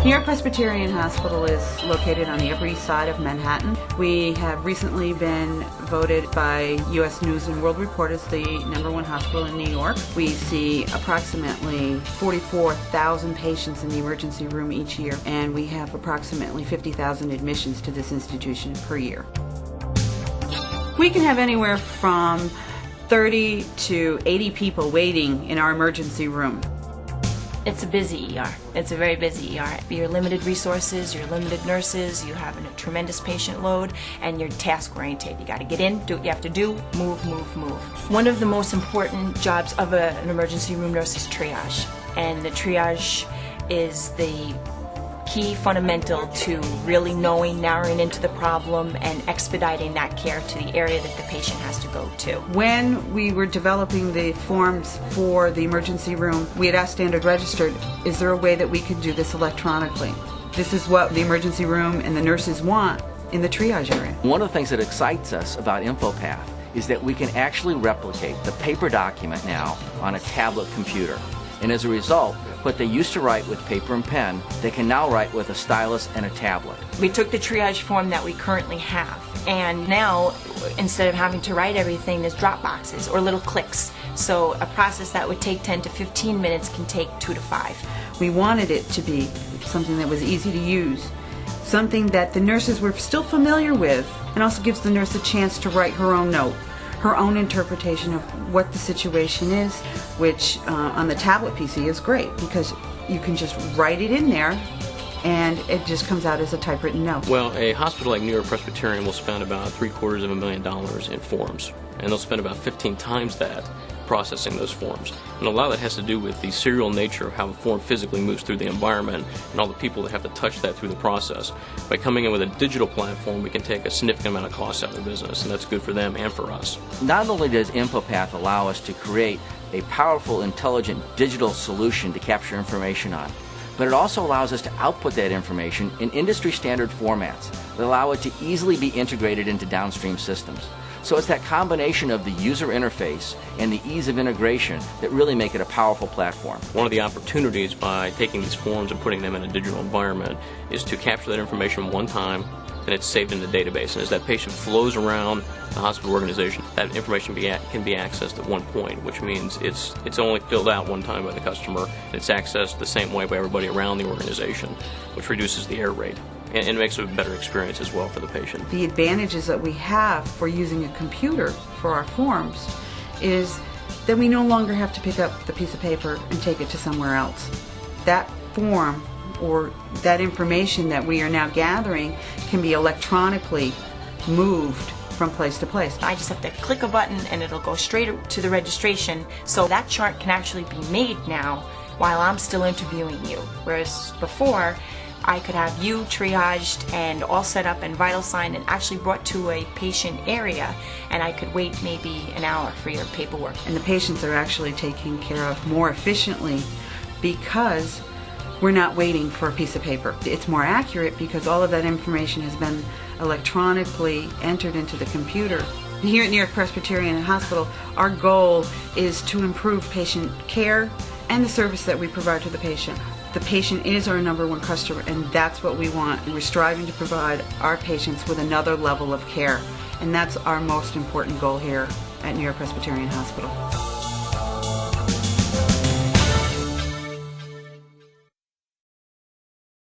New York Presbyterian Hospital is located on the Upper East Side of Manhattan. We have recently been voted by U.S. News and World Report as the #1 hospital in New York. We see approximately 44,000 patients in the emergency room each year, and we have approximately 50,000 admissions to this institution per year. We can have anywhere from 30 to 80 people waiting in our emergency room. It's a busy ER. It's a very busy ER. Your limited resources, your limited nurses, you have a tremendous patient load, and you're task-oriented. You got to get in, do what you have to do, move. One of the most important jobs of an emergency room nurse is triage, and the triage is the key fundamental to really knowing, narrowing into the problem, and expediting that care to the area that the patient has to go to. When we were developing the forms for the emergency room, we had asked Standard Registered, is there a way that we could do this electronically? This is what the emergency room and the nurses want in the triage area. One of the things that excites us about InfoPath is that we can actually replicate the paper document now on a tablet computer. And as a result, what they used to write with paper and pen, they can now write with a stylus and a tablet. We took the triage form that we currently have, and now instead of having to write everything, there's drop boxes or little clicks. So a process that would take 10 to 15 minutes can take 2 to 5. We wanted it to be something that was easy to use, something that the nurses were still familiar with, and also gives the nurse a chance to write her own note, her own interpretation of what the situation is, which on the tablet PC is great because you can just write it in there and it just comes out as a typewritten note. Well, a hospital like New York Presbyterian will spend about $750,000 in forms, and they'll spend about 15 times that processing those forms. And a lot of that has to do with the serial nature of how a form physically moves through the environment and all the people that have to touch that through the process. By coming in with a digital platform, we can take a significant amount of cost out of the business, and that's good for them and for us. Not only does InfoPath allow us to create a powerful, intelligent digital solution to capture information on, but it also allows us to output that information in industry standard formats that allow it to easily be integrated into downstream systems. So it's that combination of the user interface and the ease of integration that really make it a powerful platform. One of the opportunities by taking these forms and putting them in a digital environment is to capture that information one time, and it's saved in the database. And as that patient flows around the hospital organization, that information can be accessed at one point, which means it's only filled out one time by the customer, and it's accessed the same way by everybody around the organization, which reduces the error rate. And it makes it a better experience as well for the patient. The advantages that we have for using a computer for our forms is that we no longer have to pick up the piece of paper and take it to somewhere else. That form or that information that we are now gathering can be electronically moved from place to place. I just have to click a button and it'll go straight to the registration, so that chart can actually be made now while I'm still interviewing you. Whereas before, I could have you triaged and all set up and vital signed and actually brought to a patient area, and I could wait maybe an hour for your paperwork. And the patients are actually taken care of more efficiently because we're not waiting for a piece of paper. It's more accurate because all of that information has been electronically entered into the computer. Here at New York Presbyterian Hospital, our goal is to improve patient care and the service that we provide to the patient. The patient is our #1 customer, and that's what we want. We're striving to provide our patients with another level of care, and that's our most important goal here at New York Presbyterian Hospital.